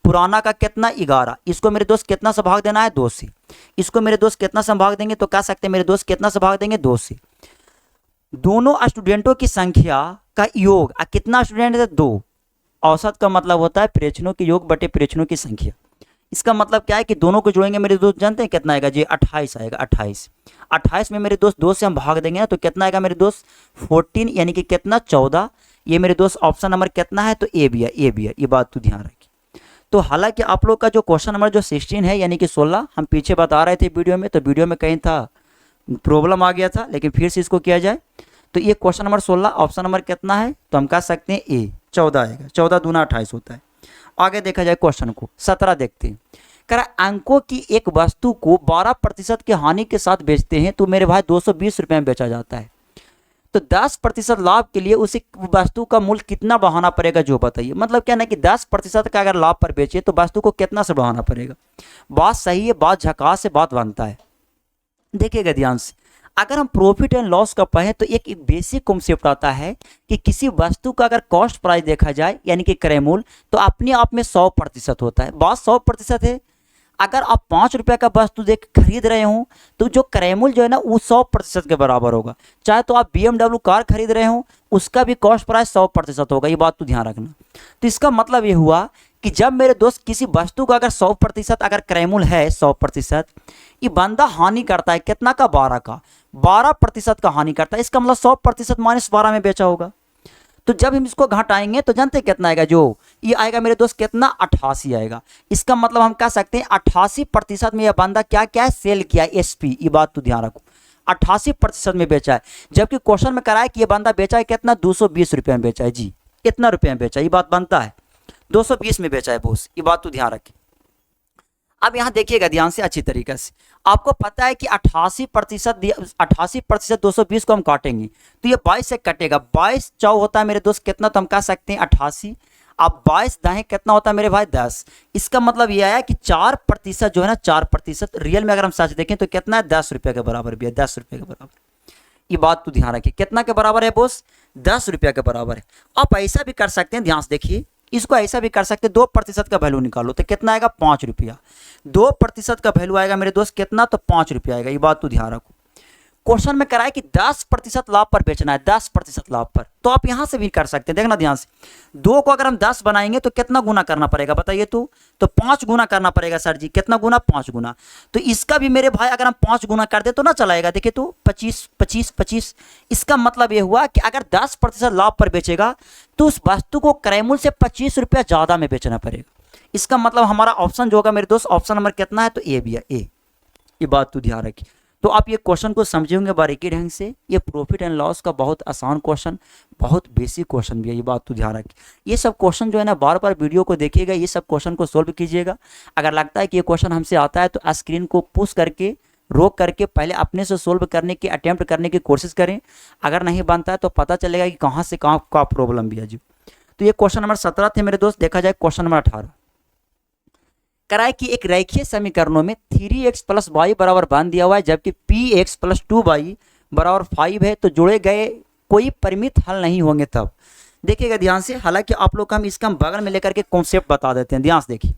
S1: पुराना का कितना, 11। इसको मेरे दोस्त कितना से भाग देना है, 2 से। इसको मेरे दोस्त कितना से भाग देंगे, तो कह सकते हैं मेरे दोस्त कितना से भाग देंगे, 2 से। दोनों स्टूडेंटों की संख्या का योग, कितना स्टूडेंट है, 2। औसत का मतलब होता है प्रेक्षणों के योग बटे प्रेक्षणों की संख्या। इसका मतलब क्या है कि दोनों को जोड़ेंगे मेरे दोस्त, जानते हैं कितना आएगा जी, 28 आएगा। 28 में मेरे दोस्त 2 से हम भाग देंगे तो कितना आएगा मेरे दोस्त, 14, यानी कि कितना, 14। ये मेरे दोस्त ऑप्शन नंबर कितना है, तो ए भी है। ये बात तो ध्यान रखिए। तो हालांकि आप लोग का जो क्वेश्चन नंबर जो 16 है यानी कि 16 हम पीछे बता रहे थे वीडियो में, तो वीडियो में कहीं था प्रॉब्लम आ गया था, लेकिन फिर से इसको किया जाए तो ये क्वेश्चन नंबर 16 ऑप्शन नंबर कितना है, तो हम कह सकते हैं ए, 14 आएगा। 14 दूना 28 होता है। आगे देखा जाए क्वेश्चन को 17 देखते हैं। कह रहा अंकों की एक वस्तु को 12% की हानि के साथ बेचते हैं तो मेरे भाई 220 रुपये में बेचा जाता है, तो 10% लाभ के लिए उसी वस्तु का मूल्य कितना बढ़ाना पड़ेगा, जो बताइए। मतलब क्या ना कि 10% का अगर लाभ पर बेचे तो वस्तु को कितना से बढ़ाना पड़ेगा। बात सही है, बात झकास से बात बनता है। देखिएगा ध्यान से, अगर हम प्रॉफिट एंड लॉस का पढ़ें तो एक बेसिक कॉन्सेप्ट आता है कि किसी वस्तु का अगर कॉस्ट प्राइस देखा जाए यानी कि क्रय मूल्य, तो अपने आप में 100% होता है। बात 100% है। अगर आप 5 रुपये का वस्तु देख खरीद रहे हो तो जो क्रय मूल्य जो है ना वो 100% के बराबर होगा। चाहे तो आप BMW कार खरीद रहे हो उसका भी कॉस्ट प्राइस 100% होगा, ये बात तो ध्यान रखना। तो इसका मतलब ये हुआ कि जब मेरे दोस्त किसी वस्तु का अगर 100% अगर क्रयमूल्य है 100%, ये बंदा हानि करता है कितना का, 12 का, 12% का हानि करता है, इसका मतलब 100% माइनस 12 में बेचा होगा। तो जब हम इसको घटाएंगे तो जानते हैं कितना आएगा, जो ये आएगा मेरे दोस्त कितना, 88 आएगा। इसका मतलब हम कह सकते हैं 88% में यह बंदा क्या क्या है, सेल किया एसपी, ये बात तो ध्यान रखो, 88% में बेचा है। जबकि क्वेश्चन में कराया कि ये बंदा बेचा है कितना, 220 रुपये में बेचा है जी, इतना रुपये में बेचा है, ये बात बनता है 220 में बेचा है बॉस, ये बात तो ध्यान रखें। अब यहाँ देखिएगा ध्यान से अच्छी तरीके से, आपको पता है कि 88% 220 को हम काटेंगे तो ये 22 से कटेगा, 22 चौ होता है मेरे दोस्त कितना, तो हम कह सकते हैं 88। अब 22 दाएं कितना होता है मेरे भाई, 10। इसका मतलब ये आया कि 4% जो है ना, 4% रियल में अगर हम सच देखें तो कितना है, 10 रुपये के बराबर भी है, 10 रुपये के बराबर। ये बात तो ध्यान रखिए, कितना के बराबर है बॉस, 10 रुपये के बराबर है। आप ऐसा भी कर सकते हैं, ध्यान से देखिए, इसको ऐसा भी कर सकते हैं, 2% का वैल्यू निकालो तो कितना आएगा, 5 रुपया। 2% का वैल्यू आएगा मेरे दोस्त कितना, तो 5 रुपया आएगा, ये बात तो ध्यान रखो। क्वेश्चन में कराए कि 10% लाभ पर बेचना है, 10% लाभ पर, तो आप यहां से भी कर सकते हैं, देखना ध्यान से। 2 को अगर हम 10 बनाएंगे तो कितना गुना करना पड़ेगा बताइए, तो 5 गुना करना पड़ेगा सर जी, कितना गुना, 5 गुना। तो इसका भी मेरे भाई अगर हम 5 गुना कर दे तो ना चलाएगा, देखिए तो 25 25 25। इसका मतलब ये हुआ कि अगर 10% लाभ पर बेचेगा तो उस वस्तु को क्रयमूल्य से 25 रुपया ज्यादा में बेचना पड़ेगा। इसका मतलब हमारा ऑप्शन जो होगा मेरे दोस्त, ऑप्शन नंबर कितना है, तो ए भी है, ए। ये बात तो ध्यान रखिए। तो आप ये क्वेश्चन को समझेंगे बारीकी ढंग से, ये प्रॉफिट एंड लॉस का बहुत आसान क्वेश्चन, बहुत बेसिक क्वेश्चन भी है, ये बात तो ध्यान रखिए। ये सब क्वेश्चन जो है ना, बार बार वीडियो को देखिएगा, ये सब क्वेश्चन को सोल्व कीजिएगा। अगर लगता है कि ये क्वेश्चन हमसे आता है तो स्क्रीन को पुश करके, रोक करके पहले अपने से सोल्व करने की, अटेम्प्ट करने की कोशिश करें। अगर नहीं बनता है तो पता चलेगा कि कहाँ से कहाँ का प्रॉब्लम भी है जी। तो ये क्वेश्चन नंबर 17 थे मेरे दोस्त। देखा जाए क्वेश्चन नंबर 18, कराए कि एक रेखीय समीकरणों में 3x + y बराबर 1 दिया हुआ है, जबकि px + 2y बराबर 5 है, तो जोड़े गए कोई परिमित हल नहीं होंगे तब। देखिएगा ध्यान से, हालांकि आप लोग हम इसका बगल में लेकर के कॉन्सेप्ट बता देते हैं, ध्यान से देखिए।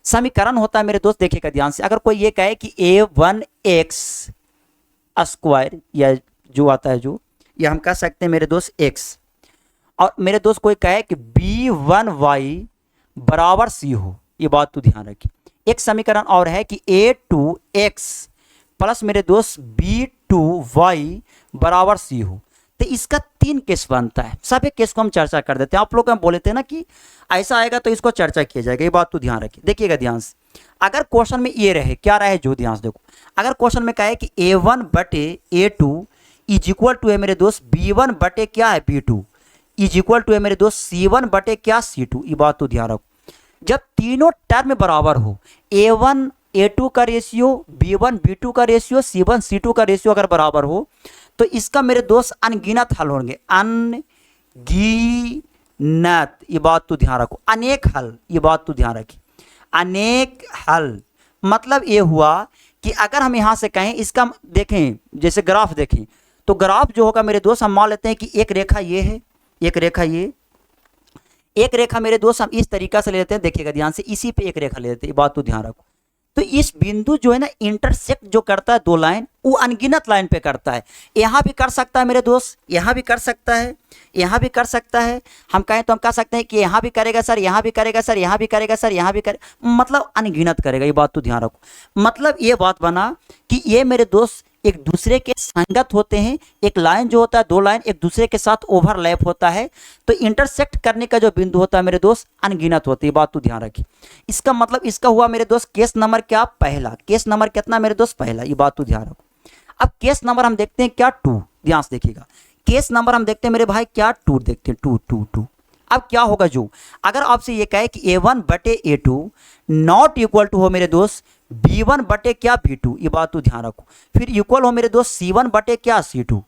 S1: समीकरण होता है मेरे दोस्त, देखिएगा ध्यान से, अगर कोई ये कहे कि a1x², या जो आता है जो, ये हम कह सकते हैं मेरे दोस्त x, और मेरे दोस्त कोई कहे कि b1y बराबर c हो, ये बात तो ध्यान रखिए। एक समीकरण और है कि a2x प्लस मेरे दोस्त b2y बराबर c हो, तो इसका 3 केस बनता है। सभी केस को हम चर्चा कर देते हैं। आप लोग हम बोले थे ना कि ऐसा आएगा तो इसको चर्चा किया जाएगा, ये बात तो ध्यान रखिए। देखिएगा ध्यान से, अगर क्वेश्चन में ये रहे, क्या रहे जो, ध्यान से देखो, अगर क्वेश्चन में कहे कि a1/a2 इज इक्वल टू है मेरे दोस्त b1/ क्या है, b2 इज इक्वल टू है मेरे दोस्त c1/ क्या, c2, ये बात तो ध्यान रखो। जब तीनों टर्म बराबर हो, a1 a2 का रेशियो, b1 b2 का रेशियो, c1 c2 का रेशियो अगर बराबर हो, तो इसका मेरे दोस्त अनगिनत हल होंगे, अनगिनत, ये बात तो ध्यान रखो। अनेक हल, ये बात तो ध्यान रखिए, अनेक हल। मतलब ये हुआ कि अगर हम यहां से कहें, इसका देखें जैसे ग्राफ देखें, तो ग्राफ जो होगा मेरे दोस्त, हम मान लेते हैं कि एक रेखा ये है, एक रेखा ये, एक रेखा मेरे दोस्त हम इस तरीका से ले लेते हैं, देखिएगा ध्यान से, इसी पे एक रेखा ले लेते हैं, बात तो ध्यान रखो। तो इस बिंदु जो है ना, इंटरसेक्ट जो करता है 2 लाइन, वो अनगिनत लाइन पे करता है। यहाँ भी कर सकता है मेरे दोस्त, यहाँ भी कर सकता है, यहाँ भी कर सकता है। हम कहें तो हम कह सकते हैं कि यहाँ भी करेगा सर, यहाँ भी करेगा सर, यहाँ भी करेगा सर, यहाँ भी करे, मतलब अनगिनत करेगा, ये बात तो ध्यान रखो। मतलब ये बात बना कि ये मेरे दोस्त एक दूसरे के संगत होते हैं। एक लाइन जो होता है, 2 लाइन एक दूसरे के साथ ओवरलैप होता है, तो इंटरसेक्ट करने का जो बिंदु होता है मेरे दोस्त, अनगिनत होती है, बात तो ध्यान रखिए। इसका मतलब इसका हुआ मेरे दोस्त केस नंबर क्या, पहला। केस नंबर कितना मेरे दोस्त, पहला, ये बात तो ध्यान रखो। अब केस नंबर हम देखते हैं क्या, 2, ध्यान से देखिएगा। केस नंबर हम देखते हैं मेरे भाई क्या, 2 देखते हैं, 2 2 2। अब क्या होगा जो, अगर आपसे ये कहे कि a1/a2 नॉट इक्वल टू हो मेरे दोस्त b1/ क्या, b2, ये बात तो ध्यान रखो। फिर इक्वल हो मेरे दोस्त c1/ क्या, c2।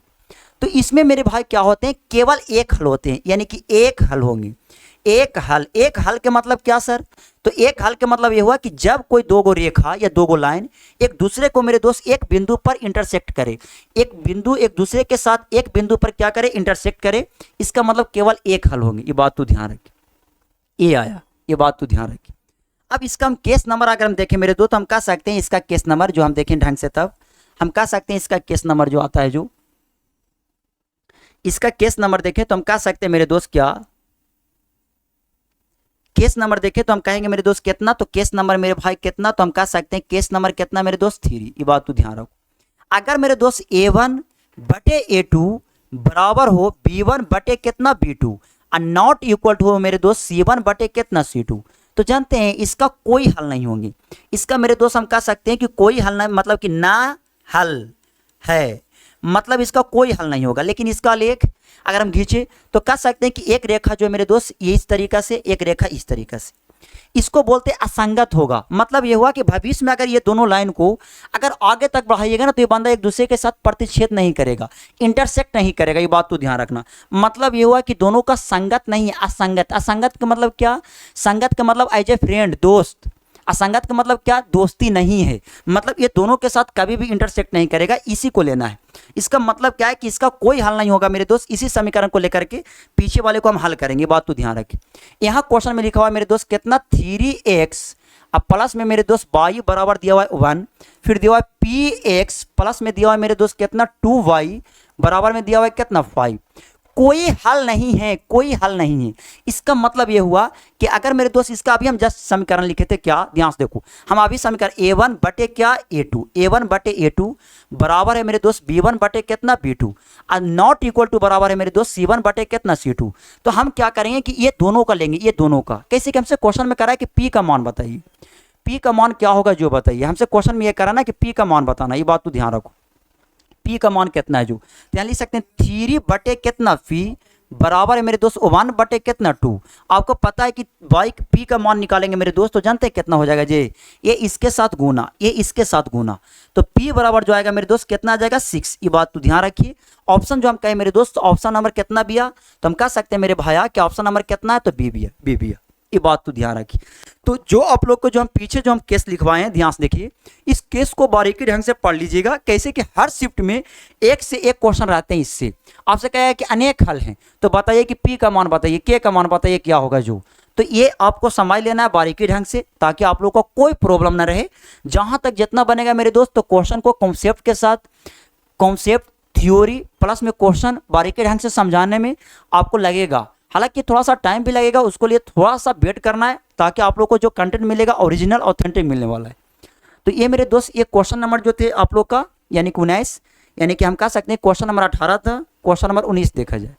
S1: तो इसमें मेरे भाई क्या होते हैं, केवल एक हल होते हैं, यानी कि एक हल होंगे, एक हल। एक हल के मतलब क्या सर, तो एक हल के मतलब ये हुआ कि जब कोई 2 गो रेखा या 2 गो लाइन एक दूसरे को मेरे दोस्त एक बिंदु पर इंटरसेक्ट करे, एक बिंदु एक दूसरे के साथ एक बिंदु पर क्या करे, इंटरसेक्ट करे, इसका मतलब केवल एक हल होंगे, ये बात तो ध्यान रखिए। ये आया, ये बात तो ध्यान रखिए। अब इसका हम केस नंबर अगर हम देखें मेरे दोस्त, तो हम कह सकते हैं इसका केस नंबर जो हम देखें ढंग से, तब हम कह सकते हैं इसका केस नंबर जो आता है जो, इसका केस नंबर देखें तो हम कह सकते हैं मेरे दोस्त क्या, केस नंबर देखें तो हम कहेंगे मेरे दोस्त कितना, तो केस नंबर मेरे भाई कितना, तो हम कह सकते हैं केस नंबर कितना मेरे दोस्त 3। ये बात तो ध्यान रखो। अगर मेरे दोस्त A1 बटे A2 बराबर हो B1 बटे कितना B2 और नॉट इक्वल टू हो मेरे दोस्त C1 बटे कितना C2, तो जानते हैं इसका कोई हल नहीं होंगे। इसका मेरे दोस्त हम कह सकते हैं कि कोई हल नहीं, मतलब कि ना हल है, मतलब इसका कोई हल नहीं होगा। लेकिन इसका लेख अगर हम खींचे तो कह सकते हैं कि एक रेखा जो है मेरे दोस्त ये इस तरीका से, एक रेखा इस तरीका से, इसको बोलते हैं असंगत होगा। मतलब ये हुआ कि भविष्य में अगर ये दोनों लाइन को अगर आगे तक बढ़ाइएगा ना तो ये बंदा एक दूसरे के साथ प्रतिच्छेद नहीं करेगा, इंटरसेक्ट नहीं करेगा। ये बात तो ध्यान रखना। मतलब ये हुआ कि दोनों का संगत नहीं है, असंगत। असंगत का मतलब क्या, संगत का मतलब एज ए फ्रेंड, दोस्त। असंगत का मतलब क्या, दोस्ती नहीं है, मतलब ये दोनों के साथ कभी भी इंटरसेक्ट नहीं करेगा, इसी को लेना है। इसका मतलब क्या है कि इसका कोई हल नहीं होगा मेरे दोस्त। इसी समीकरण को लेकर के पीछे वाले को हम हल करेंगे, बात तो ध्यान रखें। यहाँ क्वेश्चन में लिखा हुआ है मेरे दोस्त कितना 3x, अब प्लस में मेरे दोस्त y बराबर दिया हुआ है 1, फिर दिया हुआ है px, प्लस में दिया हुआ है मेरे दोस्त कितना 2y, बराबर में दिया हुआ है कितना 5। कोई हल नहीं है, कोई हल नहीं है। इसका मतलब ये हुआ कि अगर मेरे दोस्त इसका अभी हम जस्ट समीकरण लिखे थे क्या, ध्यान से देखो, हम अभी समीकरण A1 बटे क्या A2, A1 बटे A2 बराबर है मेरे दोस्त B1 बटे कितना B2 और नॉट इक्वल टू बराबर है मेरे दोस्त C1 बटे कितना C2। तो हम क्या करेंगे कि ये दोनों का लेंगे, ये दोनों का। कैसे कि हमसे क्वेश्चन में करा है कि P का मान बताइए, P का मान क्या होगा जो बताइए। हमसे क्वेश्चन में ये करा ना कि P का मान बताना, ये बात तो ध्यान रखो। P का मान कितना है जो, तो यहाँ लिख सकते हैं 3 बटे कितना P बराबर है मेरे दोस्त 1 बटे कितना 2। आपको पता है कि P का मान निकालेंगे मेरे दोस्त तो जानते हैं कितना हो जाएगा जी, ये इसके साथ गुना, ये इसके साथ गुना, तो P बराबर जो आएगा मेरे दोस्त कितना आ जाएगा 6। ये बात तो ध्यान रखिए। ऑप्शन जो हम कहें मेरे दोस्त, ऑप्शन नंबर कितना भी आ, तो हम कह सकते हैं मेरे भाया कि ऑप्शन नंबर कितना है, तो बी भी है, बी भी है। ये बात तो ध्यान रखिए। तो जो आप लोग को जो हम पीछे जो हम केस लिखवाए हैं, ध्यान से देखिए, इस केस को बारीकी ढंग से पढ़ लीजिएगा। कैसे कि हर शिफ्ट में एक से एक क्वेश्चन रहते हैं। इससे आपसे कहा है कि अनेक हल हैं, तो बताइए कि P का मान बताइए, K का मान बताइए, क्या होगा जो। तो ये आपको समझ लेना है बारीकी ढंग से, ताकि आप लोग को कोई प्रॉब्लम ना रहे। जहां तक जितना बनेगा मेरे दोस्त, तो क्वेश्चन को कॉन्सेप्ट के साथ, कॉन्सेप्ट थ्योरी प्लस में क्वेश्चन बारीकी ढंग से समझाने में आपको लगेगा। हालांकि थोड़ा सा टाइम भी लगेगा, उसको लिए थोड़ा सा वेट करना है, ताकि आप लोग को जो कंटेंट मिलेगा ओरिजिनल ऑथेंटिक मिलने वाला है। तो ये मेरे दोस्त ये क्वेश्चन नंबर जो थे आप लोग का, यानी कि 19, यानी कि हम कह सकते हैं क्वेश्चन नंबर 18 था, क्वेश्चन नंबर 19 देखा जाए।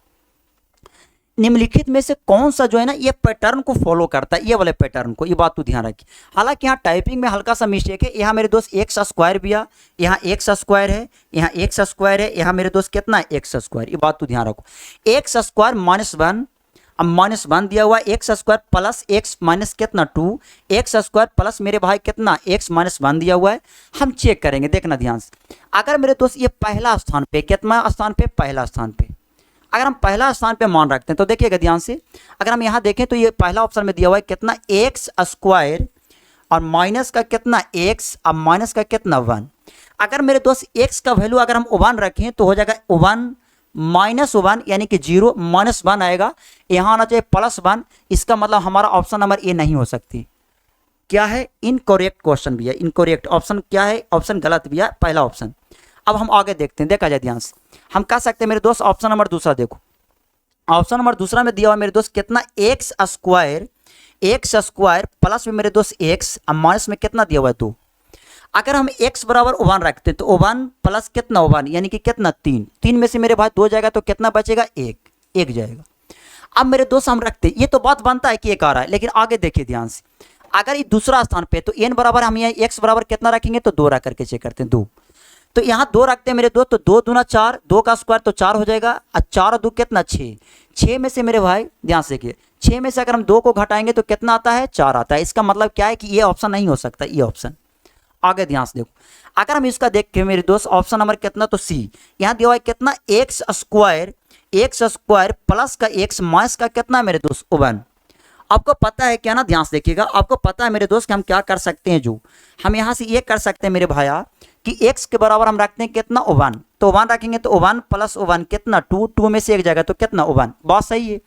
S1: निम्नलिखित में से कौन सा जो है ना ये पैटर्न को फॉलो करता है, ये वाले पैटर्न को, ये बात तो ध्यान रखिए। हालांकि यहाँ टाइपिंग में हल्का सा मिस्टेक है। यहाँ मेरे दोस्त एक्स स्क्वायर भी आ, यहाँ एक्स स्क्वायर है, यहाँ एक्स स्क्वायर है, यहाँ मेरे दोस्त कितना है एक्स स्क्वायर। ये बात तो ध्यान रखो। एक्स स्क्वायर -1, अब -1 दिया हुआ x square plus x minus कितना 2, एक्स स्क्वायर प्लस मेरे भाई कितना एक्स -1 दिया हुआ है। हम चेक करेंगे, देखना ध्यान से। अगर मेरे दोस्त ये पहला स्थान पे, कितना स्थान पे, पहला स्थान पे, अगर हम पहला स्थान पे मान रखते हैं तो देखिएगा ध्यान से। अगर हम यहाँ देखें तो ये पहला ऑप्शन में दिया हुआ है कितना एक्स स्क्वायर और माइनस का कितना एक्स और माइनस का कितना 1। अगर मेरे दोस्त एक्स का वैल्यू अगर हम 1 रखें तो हो जाएगा 1 -1 यानी कि 0 -1 आएगा। यहाँ आना चाहिए +1। इसका मतलब हमारा ऑप्शन नंबर ए नहीं हो सकती। क्या है, इनकरेक्ट क्वेश्चन भी है, इनकरेक्ट ऑप्शन क्या है, ऑप्शन गलत भी है पहला ऑप्शन। अब हम आगे देखते हैं, देखा जाए ध्यान से। हम कह सकते हैं मेरे दोस्त ऑप्शन नंबर दूसरा देखो। ऑप्शन नंबर दूसरा में दिया हुआ मेरे दोस्त कितना एक्स स्क्वायर प्लस में मेरे दोस्त एक्स और माइनस में कितना दिया हुआ है 2। अगर हम x बराबर 1 रखते हैं तो 1 प्लस कितना 1 यानी कि कितना 3 में से मेरे भाई 2 जाएगा तो कितना बचेगा 1 जाएगा। अब मेरे दोस्त हम रखते हैं, ये तो बात बनता है कि 1 आ रहा है, लेकिन आगे देखिए ध्यान से। अगर ये दूसरा स्थान पे तो n बराबर हम यहाँ x बराबर कितना रखेंगे तो 2 रख करके चेक करते हैं 2। तो यहाँ 2 रखते हैं मेरे दोस्त, तो 2 दूना 4, 2 का स्क्वायर तो 4 हो जाएगा और 4 और 2 कितना 6 में से मेरे भाई ध्यान से देखिए 6 में से अगर हम 2 को घटाएंगे तो कितना आता है 4 आता है। इसका मतलब क्या है कि ये ऑप्शन नहीं हो सकता, ये ऑप्शन। आगे ध्यान से देखो, अगर हम इसका देख के मेरे दोस्त ऑप्शन नंबर कितना तो सी, यहाँ दिया हुआ है कितना एक्स स्क्वायर प्लस का एक्स माइनस का कितना मेरे दोस्त 1। आपको पता है क्या ना, ध्यान से देखिएगा। आपको पता है मेरे दोस्त कि हम क्या कर सकते हैं, जो हम यहाँ से ये कर सकते हैं मेरे भाया कि x के बराबर हम रखते हैं कितना 1, तो 1 रखेंगे तो 1 प्लस 1 कितना 2 में से 1 जाएगा तो कितना 1। बात सही है।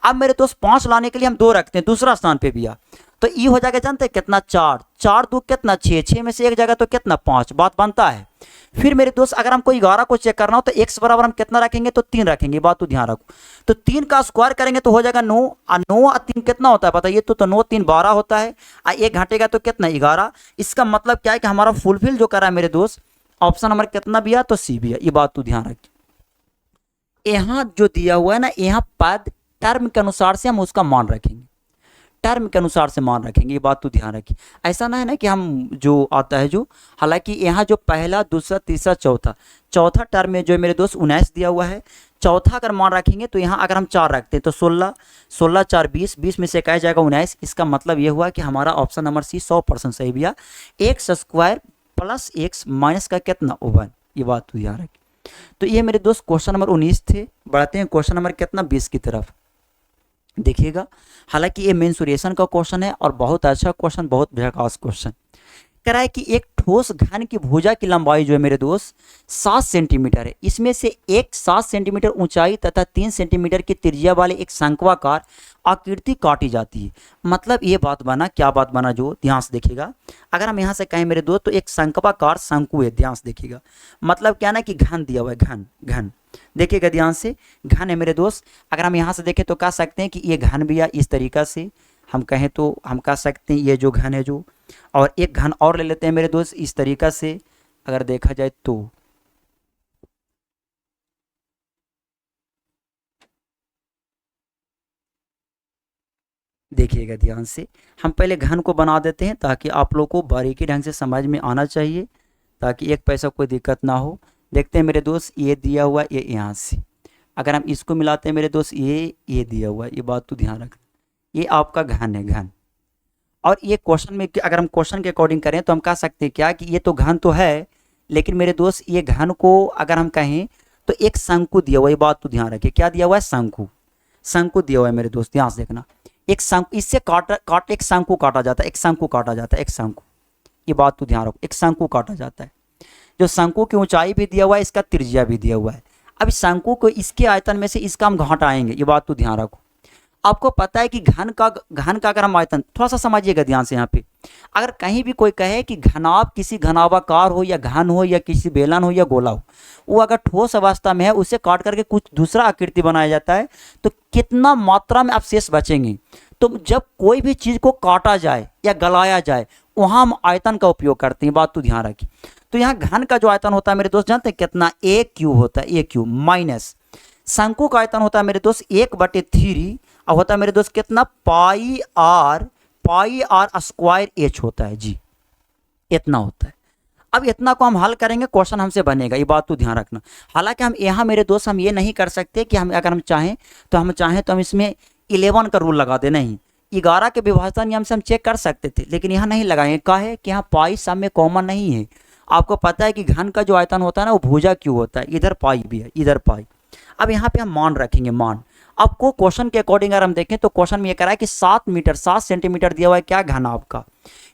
S1: अब मेरे दोस्त 5 लाने के लिए हम 2 रखते हैं, दूसरा स्थान पे भी आ तो ई हो जाएगा जानते हैं कितना 4, 4 दो कितना 6, 6 में से एक जाएगा तो कितना 5, बात बनता है। फिर मेरे दोस्त अगर हमको 11 को चेक करना हो तो x बराबर हम कितना रखेंगे तो 3 रखेंगे, बात तो ध्यान रखो। तो 3 का स्क्वायर करेंगे तो हो जाएगा 9, और 9 और 3 कितना होता है बताइए, तो 9 3 12 होता है, और 1 घटेगा तो कितना 11। इसका मतलब क्या है कि हमारा फुलफिल जो करा है मेरे दोस्त ऑप्शन नंबर कितना भी है तो सी भी है, ये बात तो ध्यान रखिए। यहाँ जो दिया हुआ है ना, यहाँ पद टर्म के अनुसार से हम उसका मान रखेंगे, टर्म के अनुसार से मान रखेंगे, ये बात तो ध्यान रखिए। ऐसा ना है ना कि हम जो आता है जो, हालांकि यहाँ जो पहला दूसरा तीसरा चौथा, चौथा टर्म में जो है मेरे दोस्त 19 दिया हुआ है, चौथा अगर मान रखेंगे तो यहाँ अगर हम 4 रखते हैं तो 16, 16 4 20, 20 में से कहा जाएगा 19। इसका मतलब ये हुआ कि हमारा ऑप्शन नंबर सी 100% सही भैया, x square plus x minus का कितना 1, ये बात तो ध्यान रखिए। तो ये मेरे दोस्त क्वेश्चन नंबर 19 थे। बढ़ते हैं क्वेश्चन नंबर कितना 20 की तरफ, देखिएगा। हालांकि ये मेंसुरेशन का क्वेश्चन है और बहुत अच्छा क्वेश्चन, बहुत झकास क्वेश्चन। कह रहा है कि एक ठोस घन की भुजा की लंबाई जो है मेरे दोस्त 7 सेंटीमीटर है, इसमें से एक 7 सेंटीमीटर ऊंचाई तथा 3 सेंटीमीटर की त्रिज्या वाले एक शंक्वाकार आकृति काटी जाती है। मतलब ये बात बना, क्या बात बना जो ध्यान से देखिएगा। अगर हम यहाँ से कहें मेरे दोस्त तो एक शंक्वाकार शंकु है, ध्यान से देखिएगा। मतलब क्या ना कि घन दिया हुआ है, घन घन देखिएगा ध्यान से, घन है मेरे दोस्त। अगर हम यहाँ से देखें तो कह सकते हैं कि ये घन भी है, इस तरीका से हम कहें तो हम कह सकते हैं ये जो घन है जो, और एक घन और ले लेते हैं मेरे दोस्त इस तरीका से अगर देखा जाए तो। देखिएगा ध्यान से, हम पहले घन को बना देते हैं ताकि आप लोग को बारीकी ढंग से समझ में आना चाहिए, ताकि एक पैसा कोई दिक्कत ना हो। देखते हैं मेरे दोस्त, ये दिया हुआ ये यहाँ से अगर हम इसको मिलाते हैं मेरे दोस्त, ये दिया हुआ है, ये बात तो ध्यान रखना, ये आपका घन है घन। और ये क्वेश्चन में अगर हम क्वेश्चन के अकॉर्डिंग करें तो हम कह सकते हैं क्या कि ये तो घन तो है, लेकिन मेरे दोस्त ये घन को अगर हम कहें तो एक शंकु दिया हुआ है, ये बात तो ध्यान रखिए। क्या दिया हुआ है, शंकु, शंकु दिया हुआ है मेरे दोस्त, ध्यान से देखना। एक शंकु, इससे एक शंकु काटा जाता है, एक शंकु काटा जाता है, एक शंकु, ये बात तो ध्यान रखो, एक शंकु काटा जाता है। जो शंकु की ऊंचाई भी दिया हुआ है, इसका त्रिज्या भी दिया हुआ है। अब शंकु को इसके आयतन में से इसका हम घटाएंगे, ये बात तो ध्यान रखो। आपको पता है कि घन का अगर हम आयतन थोड़ा सा समझिएगा ध्यान से, यहाँ पे अगर कहीं भी कोई कहे कि घनाभ किसी घनाभाकार हो या घन हो या किसी बेलन हो या गोला हो, वो अगर ठोस अवस्था में है उसे काट करके कुछ दूसरा आकृति बनाया जाता है तो कितना मात्रा में अवशेष बचेंगे। तो जब कोई भी चीज़ को काटा जाए या गलाया जाए वहाँ हम आयतन का उपयोग करते हैं, बात तो ध्यान रखिए। तो यहाँ घन का जो आयतन होता है मेरे दोस्त जानते हैं कितना, ए क्यू होता है, ए क्यू माइनस शंकु का आयतन होता है मेरे दोस्त 1/3 और होता है मेरे दोस्त कितना, पाई आर स्क्वायर एच होता है जी, इतना होता है। अब इतना को हम हल करेंगे, क्वेश्चन हमसे बनेगा, ये बात तो ध्यान रखना। हालांकि हम यहाँ मेरे दोस्त हम ये नहीं कर सकते कि हम अगर हम चाहें तो हम इसमें 11 का रूल लगा दे, नहीं 11 के विभाजन नियम से हम चेक कर सकते थे, लेकिन यहाँ नहीं लगाएंगे। क्या है कि यहाँ पाई सब में कॉमन नहीं है। आपको पता है कि घन का जो आयतन होता है ना वो भुजा क्यों होता है, इधर पाई भी है, इधर पाई। अब यहाँ पे हम मान रखेंगे, मान। आपको क्वेश्चन के अकॉर्डिंग अगर हम देखें तो क्वेश्चन में ये कह रहा है कि 7 सेंटीमीटर दिया हुआ है, क्या घन आपका,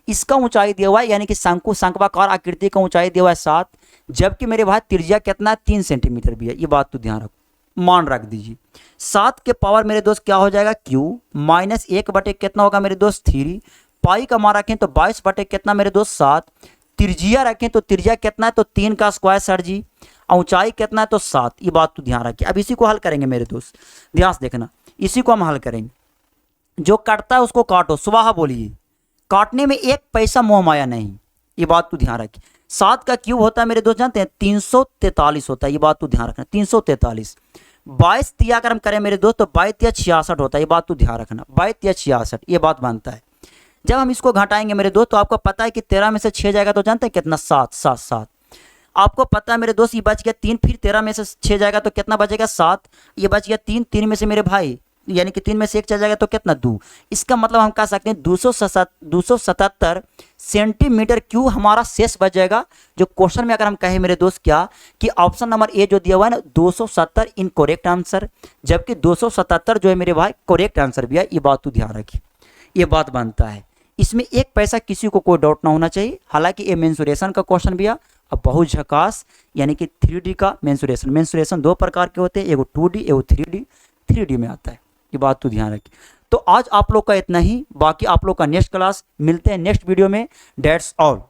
S1: इसका ऊंचाई दिया हुआ है, यानी कि शंक्वाकार आकृति का ऊंचाई दिया हुआ है 7, जबकि मेरे भाई त्रिज्या कितना है 3 सेंटीमीटर भी है, ये बात तो ध्यान रखो, मान रख दीजिए। 7 के पावर मेरे दोस्त क्या हो जाएगा, क्यू माइनस 1 कितना होगा मेरे दोस्त 3, पाई का मान रखें तो 22 कितना मेरे दोस्त 7, त्रिज्या रखें तो त्रिज्या कितना है तो 3 का स्क्वायर सर जी, ऊंचाई कितना है तो 7, ये बात तो ध्यान रखिए। अब इसी को हल करेंगे मेरे दोस्त, ध्यान से देखना, इसी को हम हल करेंगे। जो कटता है उसको काटो, स्वाहा बोलिए, काटने में एक पैसा मोह माया नहीं, ये बात तो ध्यान रखिए। 7 का क्यूब होता है मेरे दोस्त जानते हैं 343 होता है, ये बात तो ध्यान रखना, 343। 22 तिया अगर हम करें मेरे दोस्त तो 22 तिया 66 होता है, ये बात तो ध्यान रखना, 22 तिया 66, ये बात बनता है। जब हम इसको घटाएंगे मेरे दोस्त तो आपको पता है कि 13 में से 6 जाएगा तो जानते हैं कितना, 7 7 7। आपको पता है मेरे दोस्त ये बच गया 3, फिर 13 में से 6 जाएगा तो कितना बचेगा 7, ये बच गया 3, 3 में से मेरे भाई यानी कि 3 में से 1 चला जाएगा तो कितना 2। इसका मतलब हम कह सकते हैं 277 सेंटीमीटर क्यूब हमारा शेष बच जाएगा। जो क्वेश्चन में अगर हम कहें मेरे दोस्त क्या कि ऑप्शन नंबर ए जो दिया हुआ है ना 270 इनकरेक्ट आंसर, जबकि 277 जो है मेरे भाई करेक्ट आंसर भी है, ये बात तो ध्यान रखिए, ये बात बनता है। इसमें एक पैसा किसी को कोई डाउट ना होना चाहिए। हालांकि ये मेंसुरेशन का क्वेश्चन भी है अब बहुत झकास, यानी कि 3D का मेंसुरेशन 2 प्रकार के होते हैं, एगो 2D एगो 3D में आता है। ये बात तो ध्यान रखिए। तो आज आप लोग का इतना ही, बाकी आप लोग का नेक्स्ट क्लास, मिलते हैं नेक्स्ट वीडियो में। That's all.